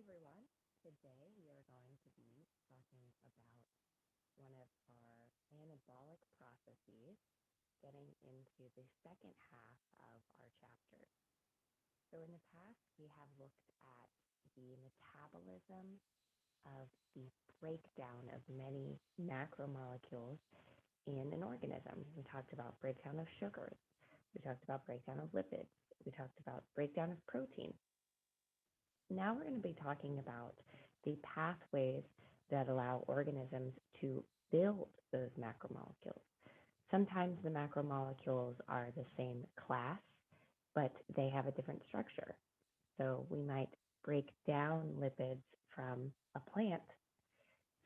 everyone. Today we are going to be talking about one of our anabolic processes, getting into the second half of our chapter. So in the past, we have looked at the metabolism of the breakdown of many macromolecules in an organism. We talked about breakdown of sugars. We talked about breakdown of lipids. We talked about breakdown of protein. Now we're going to be talking about the pathways that allow organisms to build those macromolecules. Sometimes the macromolecules are the same class, but they have a different structure. So we might break down lipids from a plant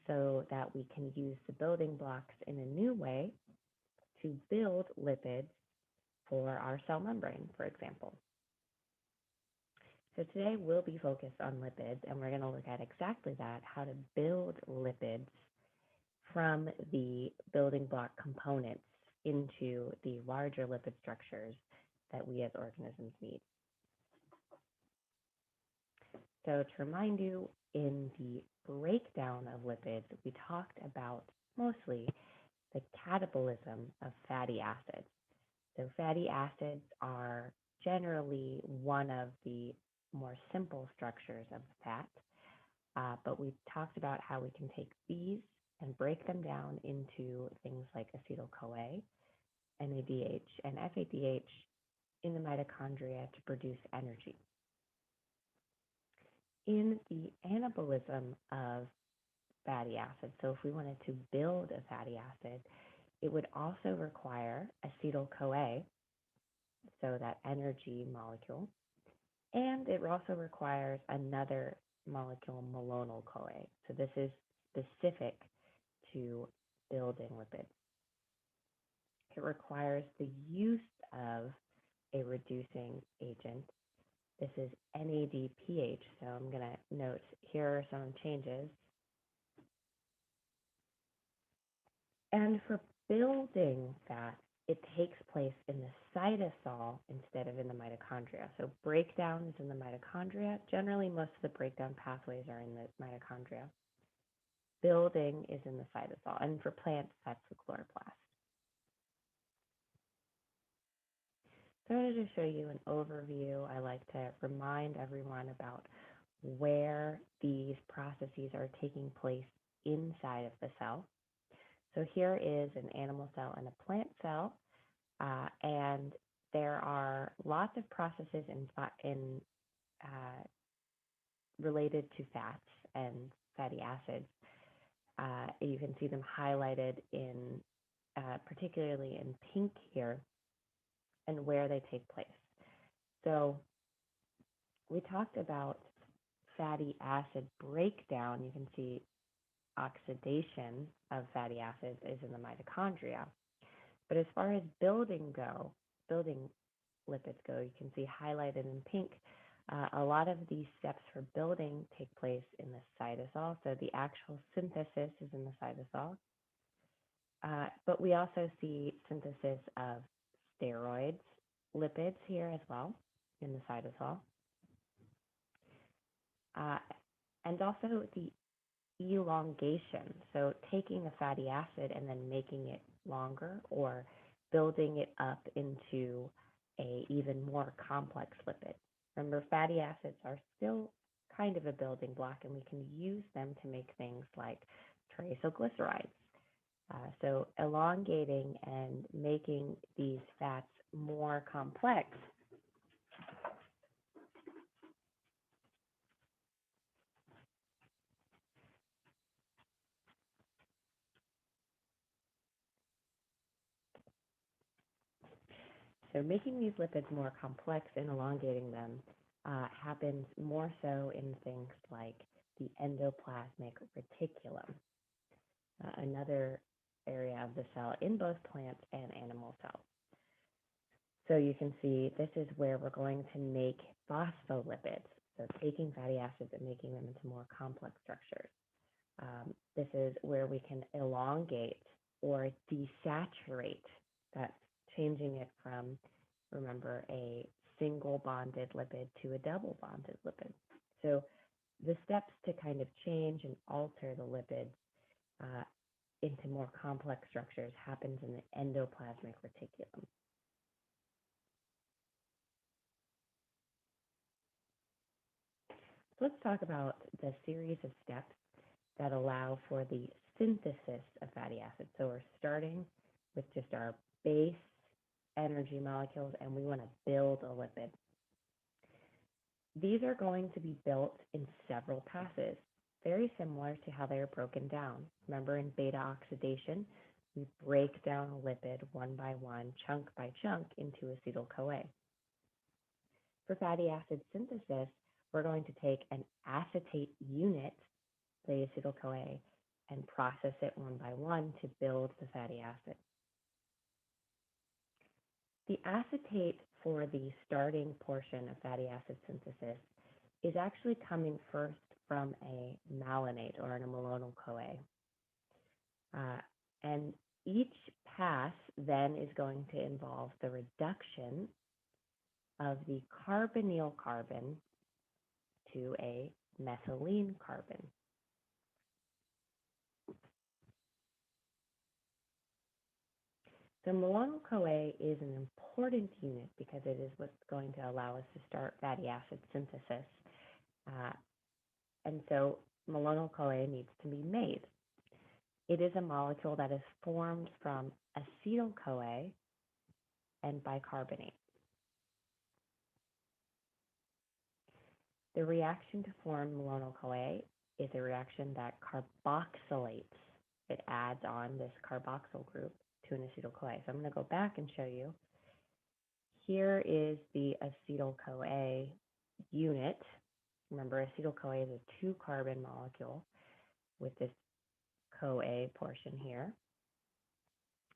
so that we can use the building blocks in a new way to build lipids for our cell membrane, for example. So today we'll be focused on lipids, and we're going to look at exactly that, how to build lipids from the building block components into the larger lipid structures that we as organisms need. So to remind you, in the breakdown of lipids, we talked about mostly the catabolism of fatty acids. So fatty acids are generally one of the more simple structures of fat, but we talked about how we can take these and break them down into things like acetyl-CoA, NADH, and FADH in the mitochondria to produce energy. In the anabolism of fatty acids, so if we wanted to build a fatty acid, it would also require acetyl-CoA, so that energy molecule, and it also requires another molecule, malonyl-CoA. So this is specific to building lipids. It requires the use of a reducing agent. This is NADPH. So I'm going to note here are some changes. And for building fat, it takes place in the cytosol instead of in the mitochondria. So breakdown is in the mitochondria. Generally, most of the breakdown pathways are in the mitochondria. Building is in the cytosol. And for plants, that's the chloroplast. So I wanted to show you an overview. I like to remind everyone about where these processes are taking place inside of the cell. So here is an animal cell and a plant cell, and there are lots of processes related to fats and fatty acids. You can see them highlighted in, particularly in pink here, and where they take place. So we talked about fatty acid breakdown. You can see oxidation of fatty acids is in the mitochondria. But as far as building lipids go, you can see highlighted in pink, a lot of these steps for building take place in the cytosol. So the actual synthesis is in the cytosol. But we also see synthesis of steroids, lipids here as well in the cytosol. And also the elongation, so taking a fatty acid and then making it longer or building it up into a even more complex lipid. Remember, fatty acids are still kind of a building block, and we can use them to make things like triglycerides. So elongating and making these fats more complex So making these lipids more complex and elongating them happens more so in things like the endoplasmic reticulum, another area of the cell in both plant and animal cells. So you can see this is where we're going to make phospholipids, so taking fatty acids and making them into more complex structures. This is where we can elongate or desaturate. That's changing it from, remember, a single bonded lipid to a double bonded lipid. So the steps to kind of change and alter the lipids into more complex structures happens in the endoplasmic reticulum. So let's talk about the series of steps that allow for the synthesis of fatty acids. So we're starting with just our base energy molecules, and we want to build a lipid. These are going to be built in several passes, very similar to how they are broken down. Remember, in beta oxidation, we break down a lipid one by one, chunk by chunk, into acetyl-CoA. For fatty acid synthesis, we're going to take an acetate unit, the acetyl-CoA, and process it one by one to build the fatty acid. The acetate for the starting portion of fatty acid synthesis is actually coming first from a malonate or a malonyl-CoA. And each pass then is going to involve the reduction of the carbonyl carbon to a methylene carbon. The malonyl-CoA is an important unit because it is what's going to allow us to start fatty acid synthesis. And so malonyl-CoA needs to be made. It is a molecule that is formed from acetyl-CoA and bicarbonate. The reaction to form malonyl-CoA is a reaction that carboxylates. It adds on this carboxyl group to an acetyl-CoA. So I'm going to go back and show you. Here is the acetyl-CoA unit. Remember, acetyl-CoA is a 2-carbon molecule with this CoA portion here.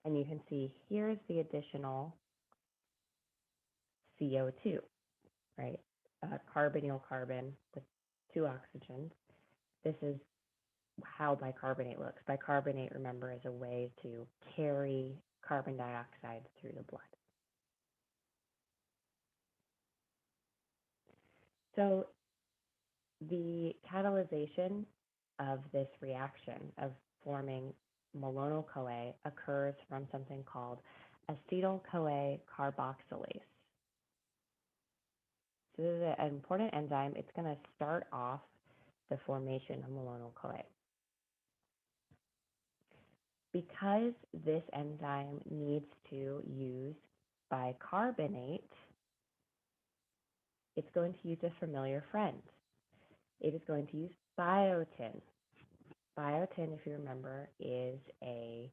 And you can see here's the additional CO2, right? Carbonyl carbon with 2 oxygens. This is how bicarbonate looks. Bicarbonate, remember, is a way to carry carbon dioxide through the blood. So the catalyzation of this reaction of forming malonyl-CoA occurs from something called acetyl-CoA carboxylase. So this is an important enzyme. It's going to start off the formation of malonyl-CoA. Because this enzyme needs to use bicarbonate, it's going to use a familiar friend. It is going to use biotin. Biotin, if you remember, is a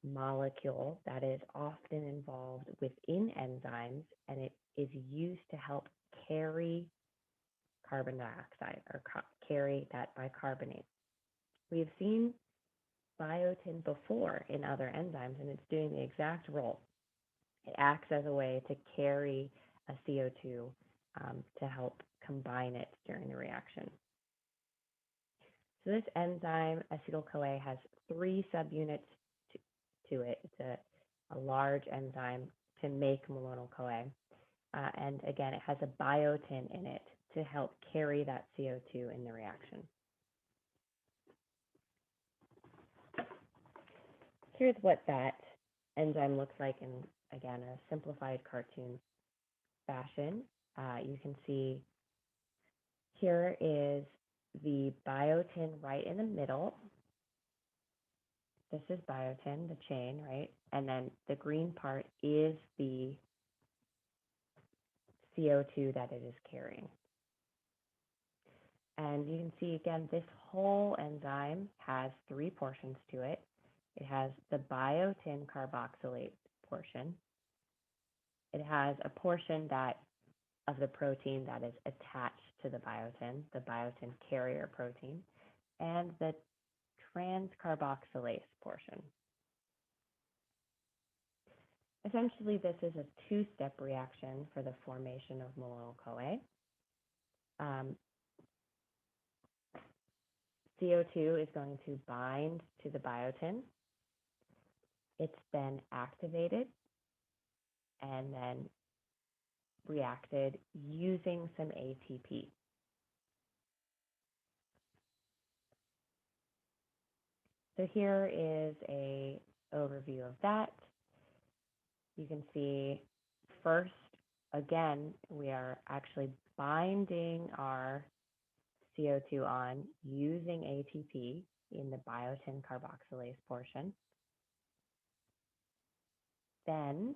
molecule that is often involved within enzymes, and it is used to help carry carbon dioxide or carry that bicarbonate. We have seen biotin before in other enzymes, and it's doing the exact role. It acts as a way to carry a CO2 to help combine it during the reaction. So this enzyme, acetyl-CoA, has 3 subunits to it. It's a large enzyme to make malonyl-CoA. And again, it has a biotin in it to help carry that CO2 in the reaction. Here's what that enzyme looks like in, again, a simplified cartoon fashion. You can see here is the biotin right in the middle. This is biotin, the chain, right? And then the green part is the CO2 that it is carrying. And you can see, again, this whole enzyme has 3 portions to it. It has the biotin carboxylate portion. It has a portion of the protein that is attached to the biotin carrier protein, and the trans-carboxylase portion. Essentially, this is a 2-step reaction for the formation of malonyl-CoA. CO2 is going to bind to the biotin. It's then activated and then reacted using some ATP. So here is a overview of that. You can see first, again, we are actually binding our CO2 on using ATP in the biotin carboxylase portion. Then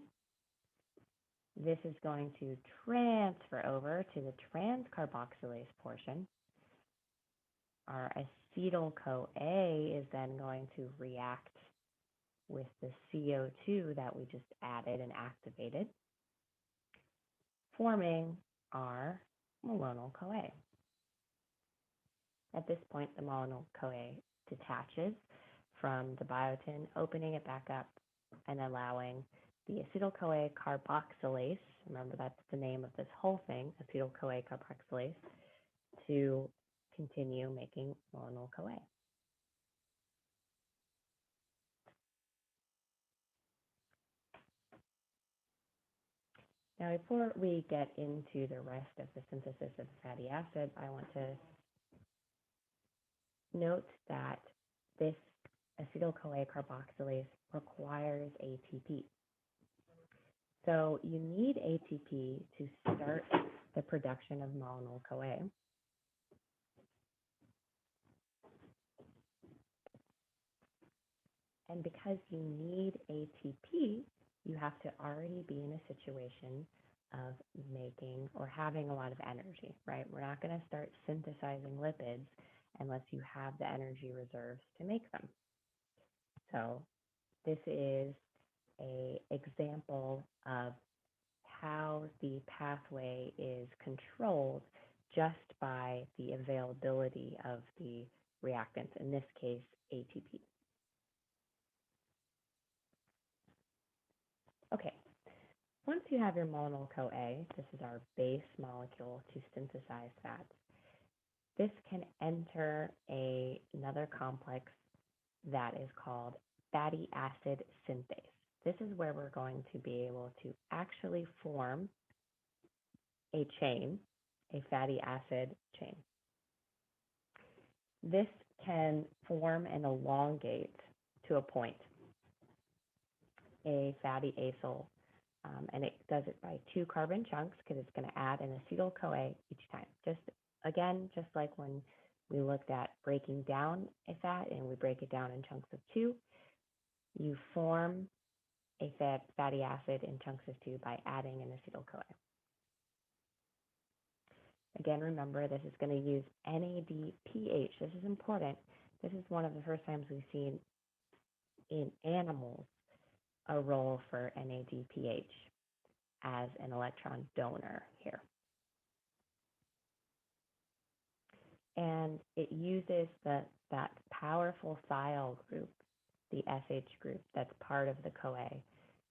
this is going to transfer over to the trans-carboxylase portion. Our acetyl-CoA is then going to react with the CO2 that we just added and activated, forming our malonyl-CoA. At this point, the malonyl-CoA detaches from the biotin, opening it back up and allowing the acetyl-CoA carboxylase, remember that's the name of this whole thing, acetyl-CoA carboxylase, to continue making malonyl-CoA. Now, before we get into the rest of the synthesis of fatty acid, I want to note that this acetyl-CoA carboxylase requires ATP. So you need ATP to start the production of malonyl-CoA. And because you need ATP, you have to already be in a situation of making or having a lot of energy, right? We're not going to start synthesizing lipids unless you have the energy reserves to make them. So this is an example of how the pathway is controlled just by the availability of the reactants, in this case, ATP. Okay, once you have your malonyl-CoA, this is our base molecule to synthesize fats, this can enter another complex that is called fatty acid synthase. This is where we're going to be able to actually form a chain, a fatty acid chain. This can form and elongate to a point a fatty acyl, and it does it by 2 carbon chunks because it's going to add an acetyl-CoA each time. Just like when we looked at breaking down a fat and we break it down in chunks of 2, you form a fatty acid in chunks of 2 by adding an acetyl-CoA. Again, remember, this is going to use NADPH. This is important. This is one of the first times we've seen in animals a role for NADPH as an electron donor here. And it uses that powerful thiol group, the SH group, that's part of the CoA,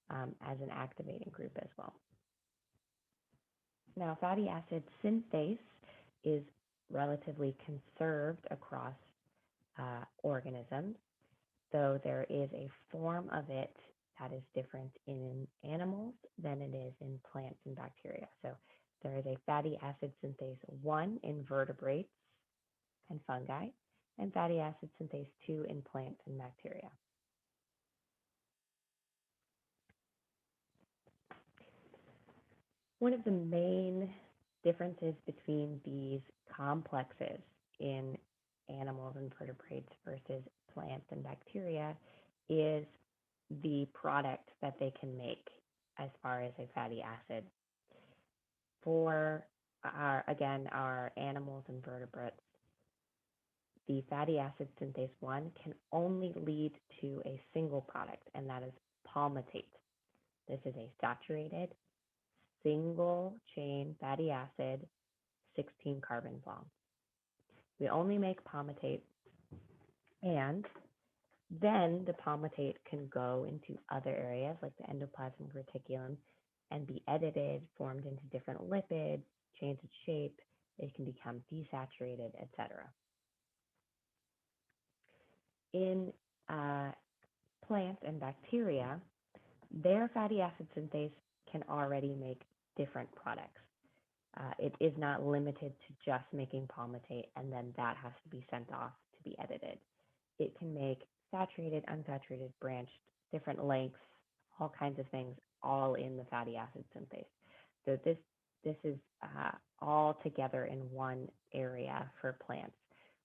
as an activating group as well. Now, fatty acid synthase is relatively conserved across organisms, so there is a form of it that is different in animals than it is in plants and bacteria. So there is a fatty acid synthase 1 in vertebrates and fungi, and fatty acid synthase 2 in plants and bacteria. One of the main differences between these complexes in animals and vertebrates versus plants and bacteria is the product that they can make as far as a fatty acid. For our animals and vertebrates, the fatty acid synthase 1 can only lead to a single product, and that is palmitate. This is a saturated single chain fatty acid, 16 carbons long. We only make palmitate, and then the palmitate can go into other areas like the endoplasmic reticulum and be edited, formed into different lipids, change its shape, it can become desaturated, etc. In plants and bacteria, their fatty acid synthase can already make different products. It is not limited to just making palmitate and then that has to be sent off to be edited. It can make saturated, unsaturated, branched, different lengths, all kinds of things, all in the fatty acid synthase. So this is all together in one area for plants,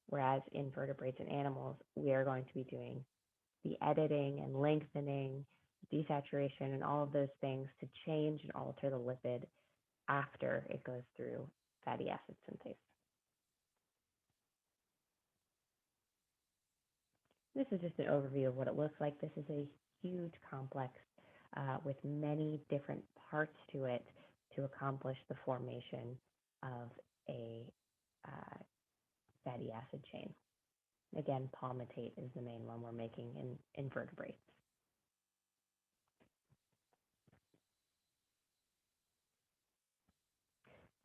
whereas in vertebrates and animals, we are going to be doing the editing and lengthening, desaturation, and all of those things to change and alter the lipid after it goes through fatty acid synthase. This is just an overview of what it looks like. This is a huge complex with many different parts to it to accomplish the formation of a fatty acid chain. Again, palmitate is the main one we're making in invertebrates.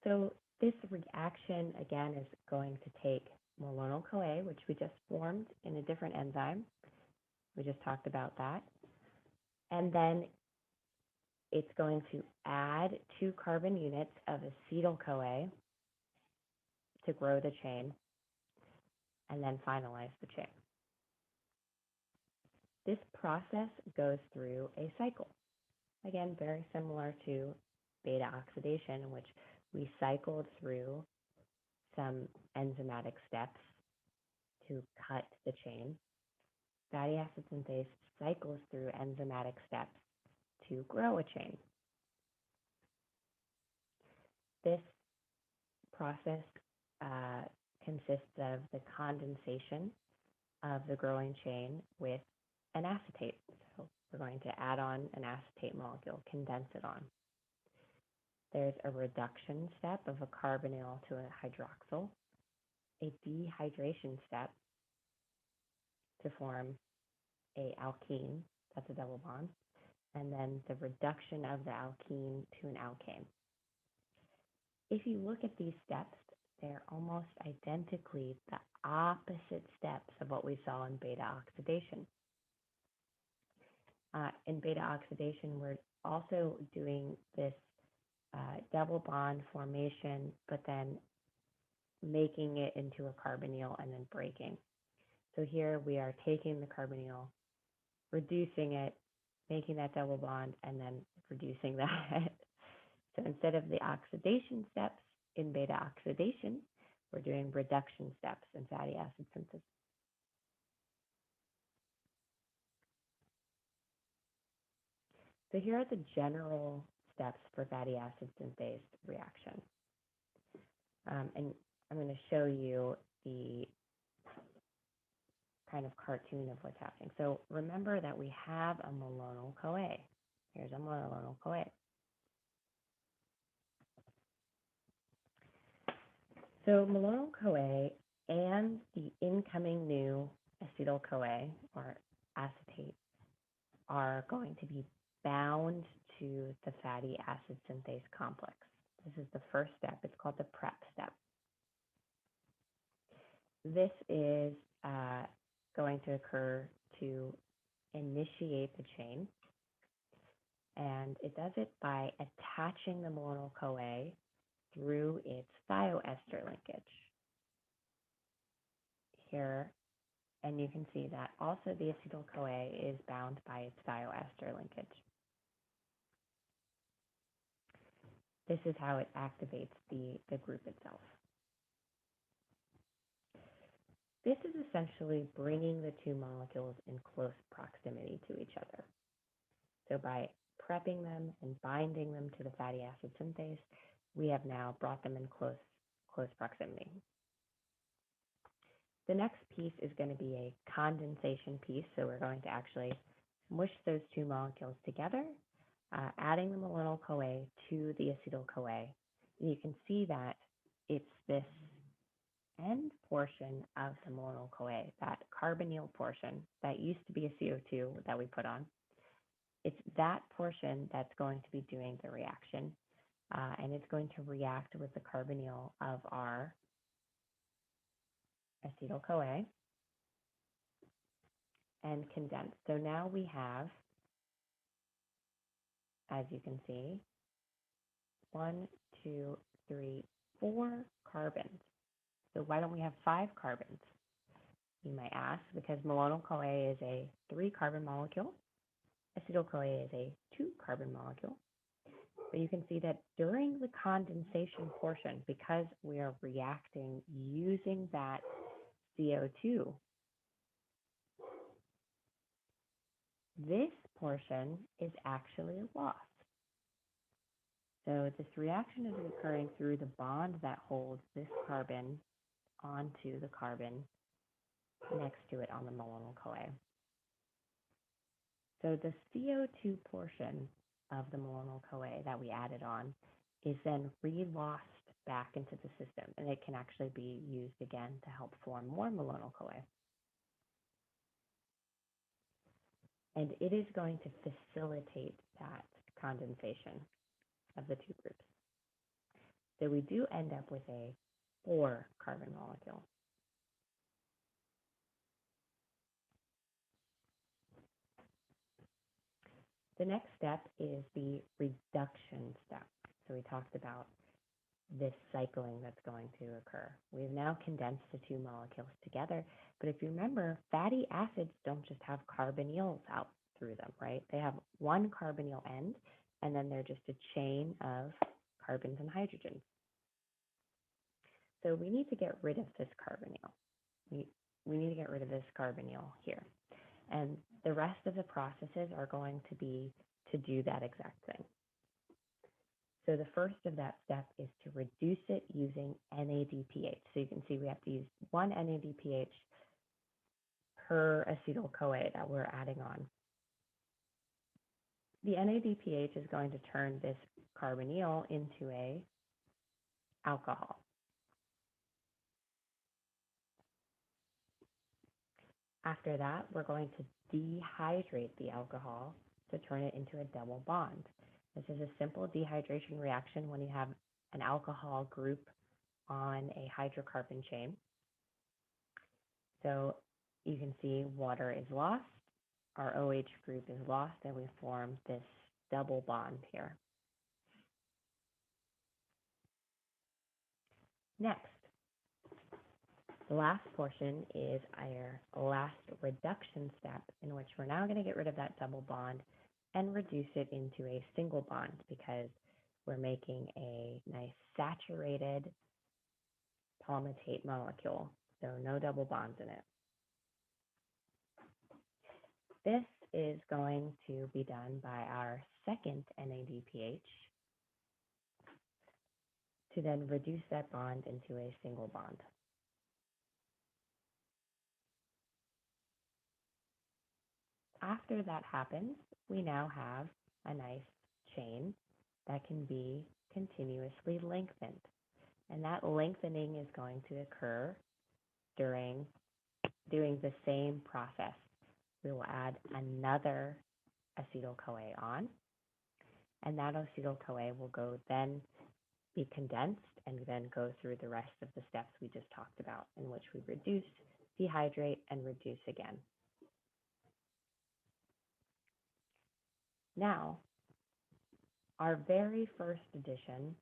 So this reaction, again, is going to take malonyl-CoA, which we just formed in a different enzyme. We just talked about that. And then it's going to add 2 carbon units of acetyl-CoA to grow the chain, and then finalize the chain. This process goes through a cycle. Again, very similar to beta oxidation, in which we cycled through some enzymatic steps to cut the chain. Fatty acid synthase cycles through enzymatic steps to grow a chain. This process consists of the condensation of the growing chain with an acetate. So we're going to add on an acetate molecule, condense it on. There's a reduction step of a carbonyl to a hydroxyl, a dehydration step to form a alkene, that's a double bond, and then the reduction of the alkene to an alkane. If you look at these steps, they're almost identically the opposite steps of what we saw in beta oxidation. In beta oxidation, we're also doing this double bond formation, but then making it into a carbonyl and then breaking. So here we are taking the carbonyl, reducing it, making that double bond, and then reducing that. So instead of the oxidation steps in beta oxidation, we're doing reduction steps in fatty acid synthesis. So here are the general steps for fatty acid synthase reaction. And I'm going to show you the kind of cartoon of what's happening. So remember that we have a malonyl-CoA. Here's a malonyl-CoA. So malonyl-CoA and the incoming new acetyl-CoA, or acetate, are going to be bound to the fatty acid synthase complex. This is the first step. It's called the prep step. This is going to occur to initiate the chain, and it does it by attaching the malonyl-CoA through its thioester linkage. Here, and you can see that also the acetyl-CoA is bound by its thioester linkage. This is how it activates the group itself. This is essentially bringing the two molecules in close proximity to each other. So by prepping them and binding them to the fatty acid synthase, we have now brought them in close proximity. The next piece is going to be a condensation piece. So we're going to actually smush those two molecules together, adding the malonyl-CoA to the acetyl-CoA. And you can see that it's this end portion of the malonyl-CoA, that carbonyl portion that used to be a CO2 that we put on. It's that portion that's going to be doing the reaction, and it's going to react with the carbonyl of our acetyl-CoA and condense. So now we have, as you can see, 1, 2, 3, 4 carbons. So why don't we have 5 carbons? you might ask, because malonyl-CoA is a 3-carbon molecule. Acetyl-CoA is a 2-carbon molecule. But you can see that during the condensation portion, because we are reacting using that CO2, this portion is actually lost. So this reaction is occurring through the bond that holds this carbon onto the carbon next to it on the malonyl-CoA. So the CO2 portion of the malonyl-CoA that we added on is then re-lost back into the system, and it can actually be used again to help form more malonyl-CoA. And it is going to facilitate that condensation of the two groups. So we do end up with a 4-carbon molecule. The next step is the reduction step. So we talked about this cycling that's going to occur. We've now condensed the two molecules together, but if you remember, fatty acids don't just have carbonyls out through them, right? They have one carbonyl end, and then they're just a chain of carbons and hydrogens. So we need to get rid of this carbonyl. We need to get rid of this carbonyl here. And the rest of the processes are going to be to do that exact thing. So the first of that step is to reduce it using NADPH. So you can see we have to use one NADPH per acetyl-CoA that we're adding on. The NADPH is going to turn this carbonyl into a alcohol. After that, we're going to dehydrate the alcohol to turn it into a double bond. This is a simple dehydration reaction when you have an alcohol group on a hydrocarbon chain. So you can see water is lost, our OH group is lost, and we form this double bond here. Next, the last portion is our last reduction step, in which we're now going to get rid of that double bond and reduce it into a single bond, because we're making a nice saturated palmitate molecule, so no double bonds in it. This is going to be done by our second NADPH to then reduce that bond into a single bond. After that happens, we now have a nice chain that can be continuously lengthened. And that lengthening is going to occur during doing the same process. We will add another acetyl-CoA on, and that acetyl-CoA will go then be condensed and then go through the rest of the steps we just talked about, in which we reduce, dehydrate, and reduce again. Now, our very first addition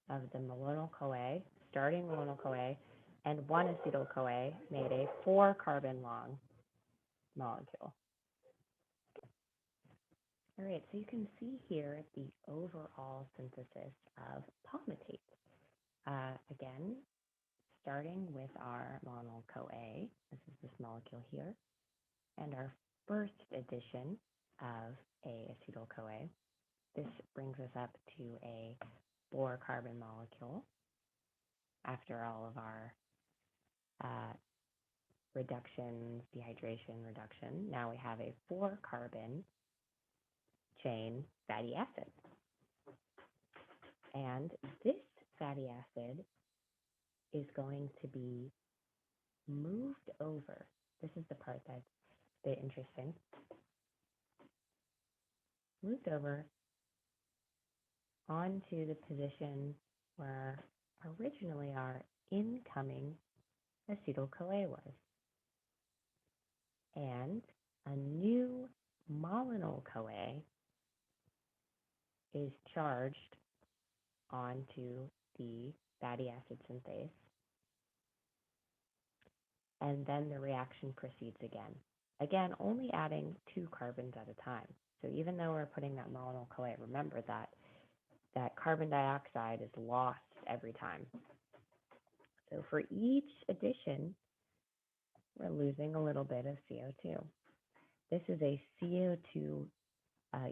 of the malonyl-CoA, starting malonyl-CoA, and 1 acetyl-CoA made a 4-carbon long molecule. All right, so you can see here the overall synthesis of palmitate. Again, starting with our malonyl-CoA, this is this molecule here, and our first addition of a acetyl-CoA. This brings us up to a 4-carbon molecule after all of our reduction, dehydration, reduction. Now we have a 4-carbon chain fatty acid. And this fatty acid is going to be moved over. This is the part that's a bit interesting. Moved over onto the position where originally our incoming acetyl-CoA was. And a new malonyl-CoA is charged onto the fatty acid synthase. and then the reaction proceeds again. Again, only adding 2 carbons at a time. So even though we're putting that malonyl CoA, remember that carbon dioxide is lost every time. So for each addition, we're losing a little bit of CO2. This is a CO2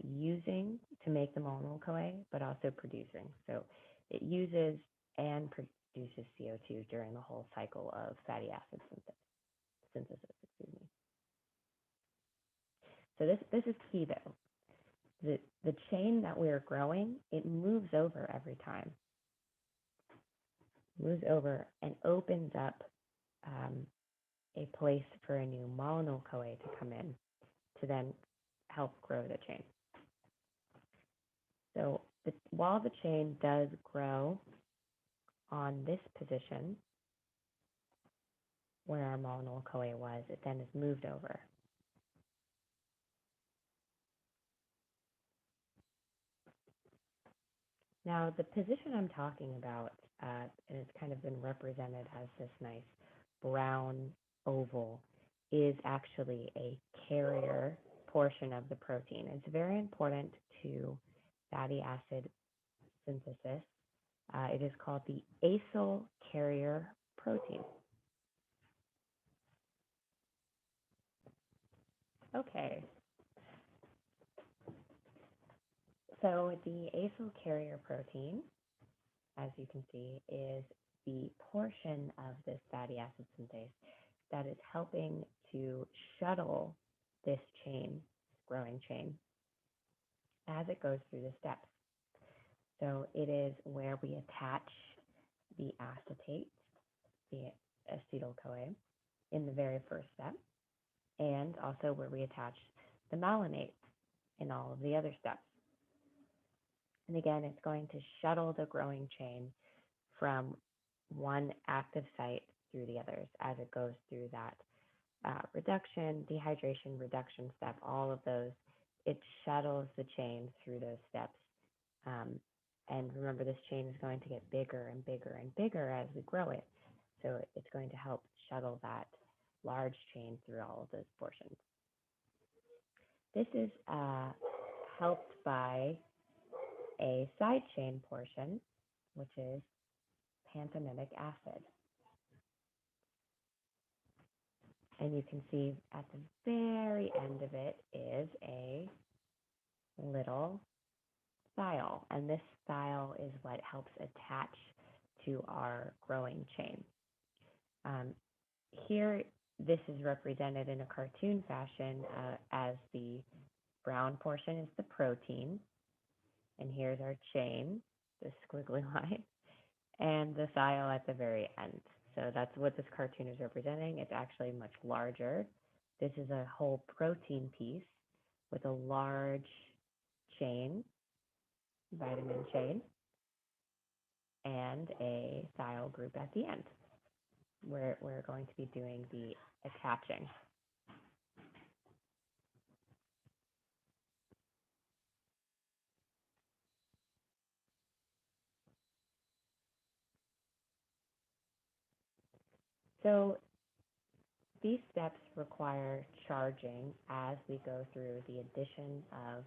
using to make the malonyl CoA, but also producing. So it uses and produces CO2 during the whole cycle of fatty acid synthesis. Excuse me. So this is key though. The chain that we're growing, it moves over every time. Moves over and opens up a place for a new malonyl CoA to come in to then help grow the chain. So while the chain does grow on this position where our malonyl CoA was, it then is moved over. Now, the position I'm talking about, and it's kind of been represented as this nice brown oval, is actually a carrier portion of the protein. It's very important to fatty acid synthesis. It is called the acyl carrier protein. Okay. So the acyl carrier protein, as you can see, is the portion of this fatty acid synthase that is helping to shuttle this chain, growing chain, as it goes through the steps. So it is where we attach the acetate, the acetyl-CoA, in the very first step, and also where we attach the malonate in all of the other steps. And again, it's going to shuttle the growing chain from one active site through the others as it goes through that reduction, dehydration, reduction step, all of those. It shuttles the chain through those steps. And remember, this chain is going to get bigger and bigger and bigger as we grow it. So it's going to help shuttle that large chain through all of those portions. This is helped by a side chain portion, which is pantothenic acid. And you can see at the very end of it is a little thiol. And this thiol is what helps attach to our growing chain. Here, this is represented in a cartoon fashion as the brown portion is the protein. And here's our chain, the squiggly line, and the thiol at the very end. So that's what this cartoon is representing. It's actually much larger. This is a whole protein piece with a large chain, vitamin chain, and a thiol group at the end, where we're going to be doing the attaching. So these steps require charging as we go through the addition of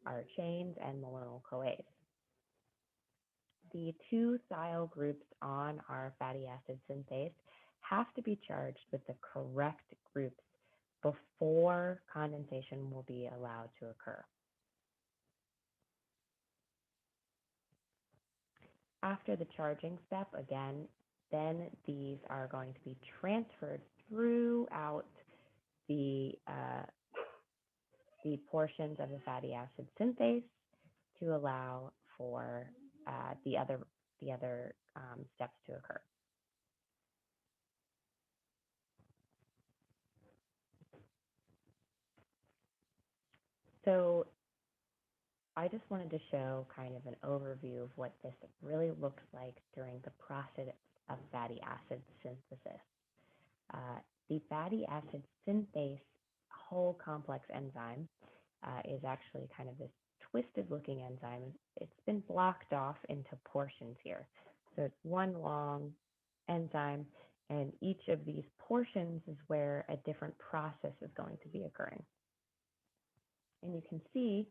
our chains and malonyl CoAs. The 2 thiol groups on our fatty acid synthase have to be charged with the correct groups before condensation will be allowed to occur. After the charging step, again, then these are going to be transferred throughout the portions of the fatty acid synthase to allow for the other steps to occur. So I just wanted to show kind of an overview of what this really looks like during the process of fatty acid synthesis. The fatty acid synthase whole complex enzyme is actually kind of this twisted looking enzyme. It's been blocked off into portions here. So it's one long enzyme, And each of these portions is where a different process is going to be occurring. And you can see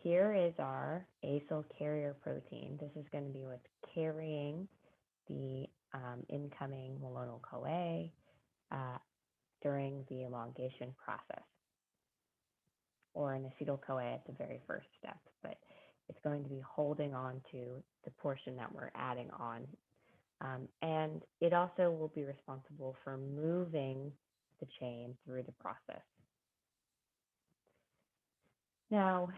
here is our acyl carrier protein. This is going to be what's carrying the incoming malonyl-CoA during the elongation process, or an acetyl-CoA at the very first step, but it's going to be holding on to the portion that we're adding on. And it also will be responsible for moving the chain through the process. Now,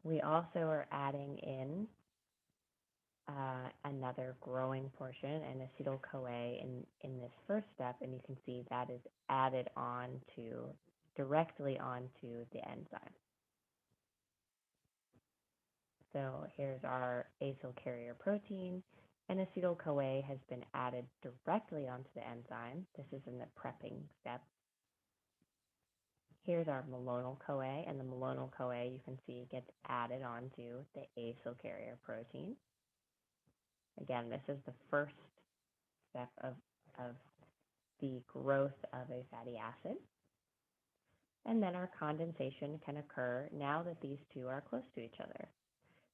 we also are adding in another growing portion, an acetyl-CoA in this first step, and you can see that is added directly onto the enzyme. So here's our acyl carrier protein, and acetyl-CoA has been added directly onto the enzyme. This is in the prepping step. Here's our malonyl-CoA, and the malonyl-CoA, you can see, gets added onto the acyl carrier protein. Again, this is the first step of the growth of a fatty acid. And then our condensation can occur now that these two are close to each other.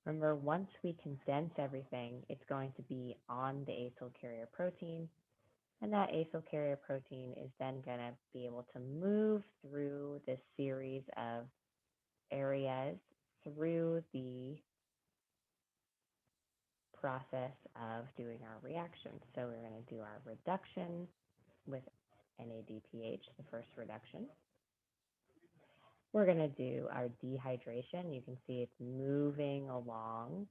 Remember, once we condense everything, it's going to be on the acyl carrier protein. And that acyl carrier protein is then going to be able to move through this series of areas through the process of doing our reaction. So we're going to do our reduction with NADPH, the first reduction. We're going to do our dehydration. You can see it's moving along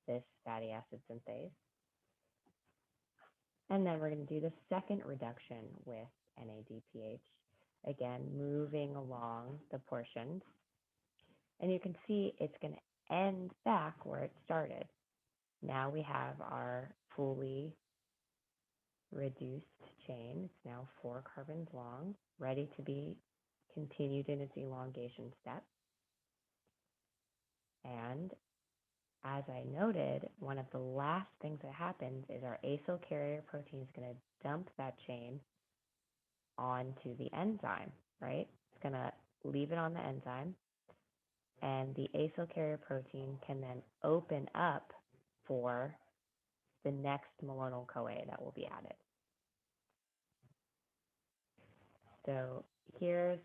this fatty acid synthase. And then we're going to do the second reduction with NADPH, again, moving along the portions. And you can see it's going to end back where it started. Now we have our fully reduced chain. It's now 4 carbons long, ready to be continued in its elongation step. And as I noted, one of the last things that happens is our acyl carrier protein is going to dump that chain onto the enzyme, right? It's going to leave it on the enzyme, and the acyl carrier protein can then open up for the next malonyl-CoA that will be added. So here's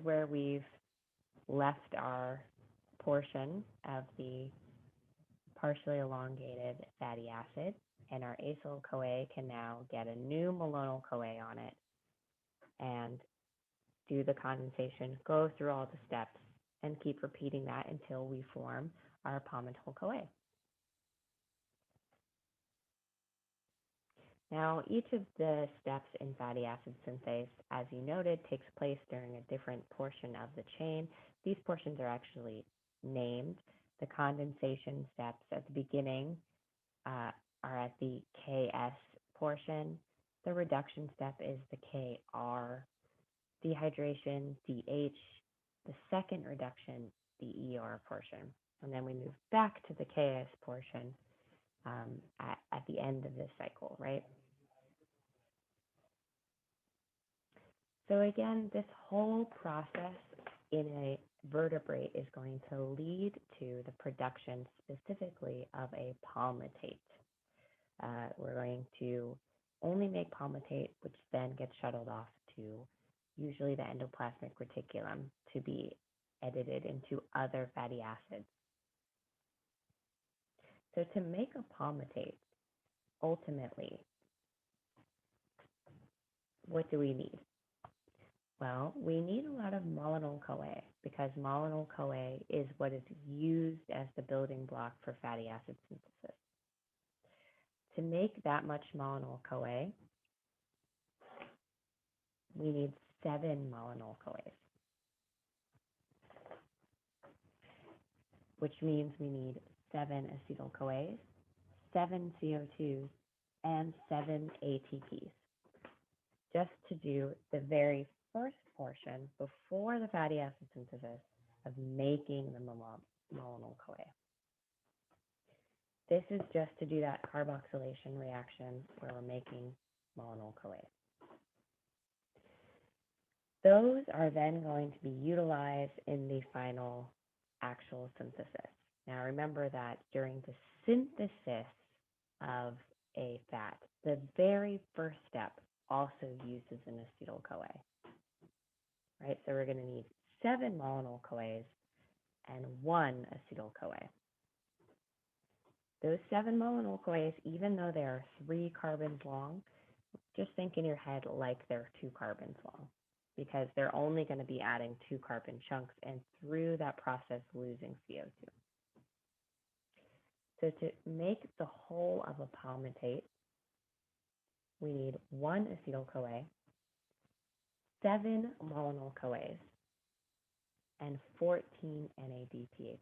where we've left our portion of the partially elongated fatty acid, and our acyl-CoA can now get a new malonyl-CoA on it and do the condensation, go through all the steps, and keep repeating that until we form our palmitoyl-CoA. Now, each of the steps in fatty acid synthase, as you noted, takes place during a different portion of the chain. These portions are actually named. The condensation steps at the beginning are at the KS portion. The reduction step is the KR. Dehydration, DH. The second reduction, the ER portion. And then we move back to the KS portion at the end of this cycle, right? So again, this whole process in a vertebrate is going to lead to the production specifically of a palmitate. We're going to only make palmitate, which then gets shuttled off to usually the endoplasmic reticulum to be edited into other fatty acids. So to make a palmitate, ultimately, what do we need? Well, we need a lot of malonyl-CoA because malonyl-CoA is what is used as the building block for fatty acid synthesis. To make that much malonyl-CoA, we need 7 malonyl-CoAs, which means we need 7 acetyl-CoAs, 7 CO2s, and 7 ATPs, just to do the very first portion before the fatty acid synthesis of making the malonyl-CoA. This is just to do that carboxylation reaction where we're making malonyl-CoAs. Those are then going to be utilized in the final actual synthesis. Now remember that during the synthesis of a fat, the very first step also uses an acetyl-CoA, right? So we're going to need 7 malonyl-CoAs and 1 acetyl-CoA. Those 7 malonyl-CoAs, even though they are 3 carbons long, just think in your head like they're 2 carbons long, because they're only going to be adding 2 carbon chunks and through that process losing CO2. So to make the whole of a palmitate, we need 1 acetyl-CoA, 7 malonyl-CoAs, and 14 NADPHs.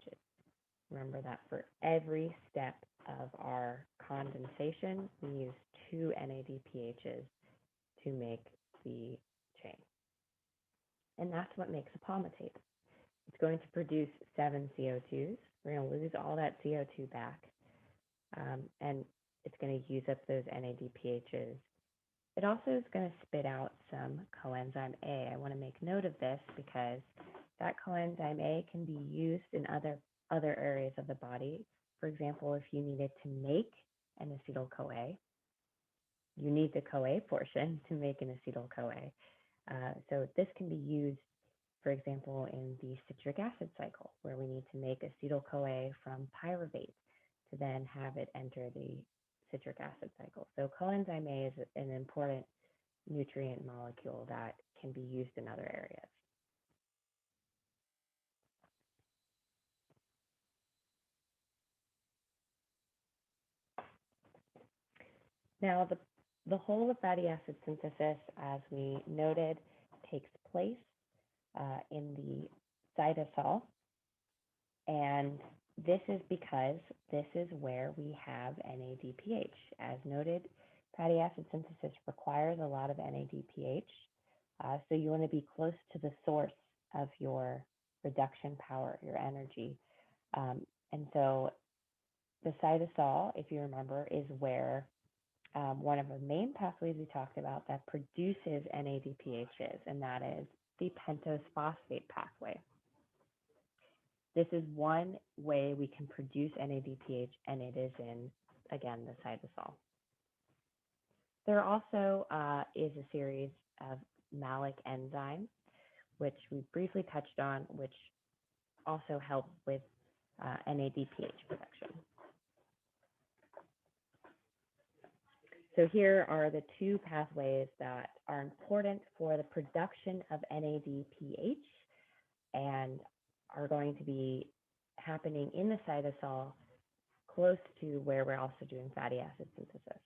Remember that for every step of our condensation, we use 2 NADPHs to make the chain. And that's what makes a palmitate. It's going to produce 7 CO2s. We're going to lose all that CO2 back, and it's going to use up those NADPHs. It also is going to spit out some coenzyme A. I want to make note of this because that coenzyme A can be used in other areas of the body. For example, if you needed to make an acetyl-CoA, you need the CoA portion to make an acetyl-CoA. So this can be used, for example, in the citric acid cycle, where we need to make acetyl-CoA from pyruvate to then have it enter the citric acid cycle. So coenzyme A is an important nutrient molecule that can be used in other areas. Now, the whole of fatty acid synthesis, as we noted, takes place in the cytosol, and this is because this is where we have NADPH. As noted, fatty acid synthesis requires a lot of NADPH, so you want to be close to the source of your reduction power, your energy. And so the cytosol, if you remember, is where one of the main pathways we talked about that produces NADPHs, and that is the pentose phosphate pathway. This is one way we can produce NADPH, and it is in, again, the cytosol. There also is a series of malic enzymes, which we briefly touched on, which also help with NADPH production. So here are the 2 pathways that are important for the production of NADPH and are going to be happening in the cytosol close to where we're also doing fatty acid synthesis.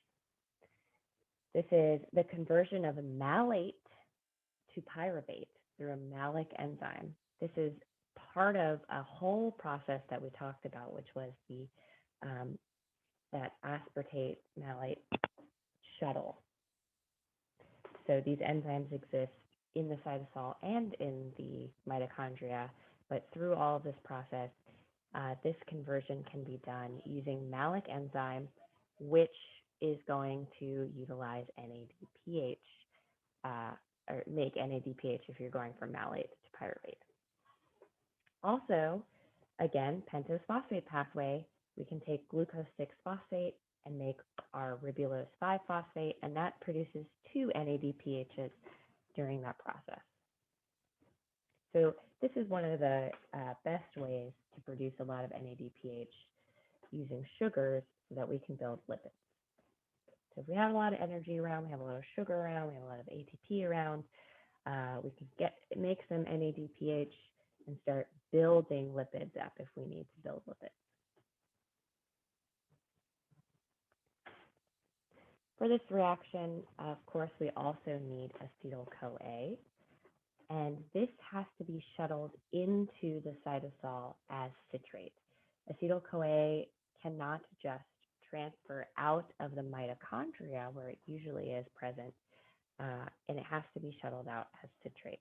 This is the conversion of a malate to pyruvate through a malic enzyme. This is part of a whole process that we talked about, which was the that aspartate malate shuttle. So these enzymes exist in the cytosol and in the mitochondria, but through all of this process, this conversion can be done using malic enzyme, which is going to utilize NADPH, or make NADPH if you're going from malate to pyruvate. Also, again, pentose phosphate pathway, we can take glucose 6-phosphate and make our ribulose 5-phosphate, and that produces 2 NADPHs during that process. So this is one of the best ways to produce a lot of NADPH using sugars so that we can build lipids. So if we have a lot of energy around, we have a lot of sugar around, we have a lot of ATP around, we can make some NADPH and start building lipids up if we need to build lipids. For this reaction, of course, we also need acetyl-CoA, and this has to be shuttled into the cytosol as citrate. Acetyl-CoA cannot just transfer out of the mitochondria where it usually is present, and it has to be shuttled out as citrate.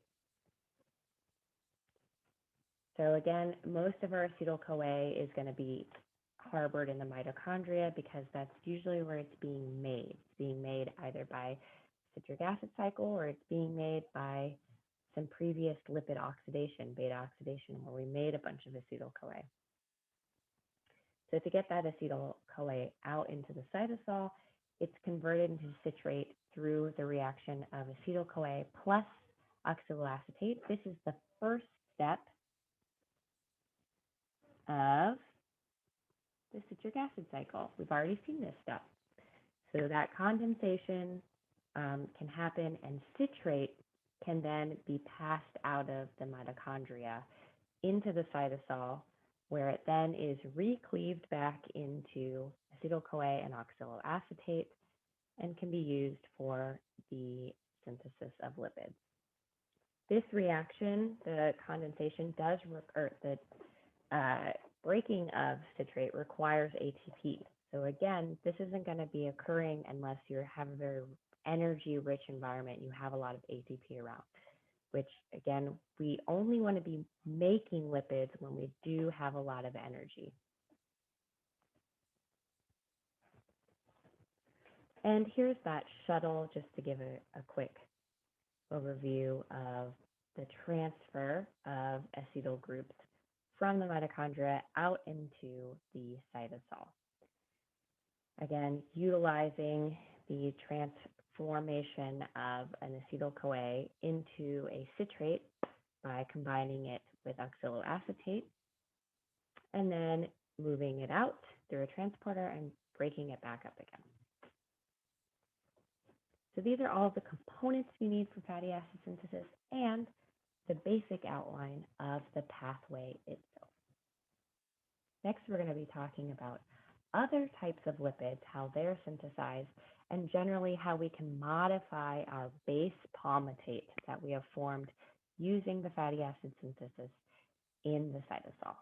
So again, most of our acetyl-CoA is going to be harbored in the mitochondria because that's usually where it's being made. It's being made either by citric acid cycle or it's being made by some previous lipid oxidation, beta oxidation, where we made a bunch of acetyl-CoA. So to get that acetyl-CoA out into the cytosol, it's converted into citrate through the reaction of acetyl-CoA plus oxaloacetate. This is the first step of the citric acid cycle. We've already seen this step. So that condensation can happen, and citrate can then be passed out of the mitochondria into the cytosol, where it then is recleaved back into acetyl-CoA and oxaloacetate and can be used for the synthesis of lipids. This reaction, the condensation does, or the breaking of citrate requires ATP. So again, this isn't going to be occurring unless you have a very energy-rich environment. You have a lot of ATP around, which again, we only want to be making lipids when we do have a lot of energy. And here's that shuttle, just to give a quick overview of the transfer of acetyl groups from the mitochondria out into the cytosol. Again, utilizing the transformation of an acetyl-CoA into a citrate by combining it with oxaloacetate, and then moving it out through a transporter and breaking it back up again. So these are all the components you need for fatty acid synthesis and the basic outline of the pathway itself. Next, we're going to be talking about other types of lipids, how they're synthesized, and generally how we can modify our base palmitate that we have formed using the fatty acid synthesis in the cytosol.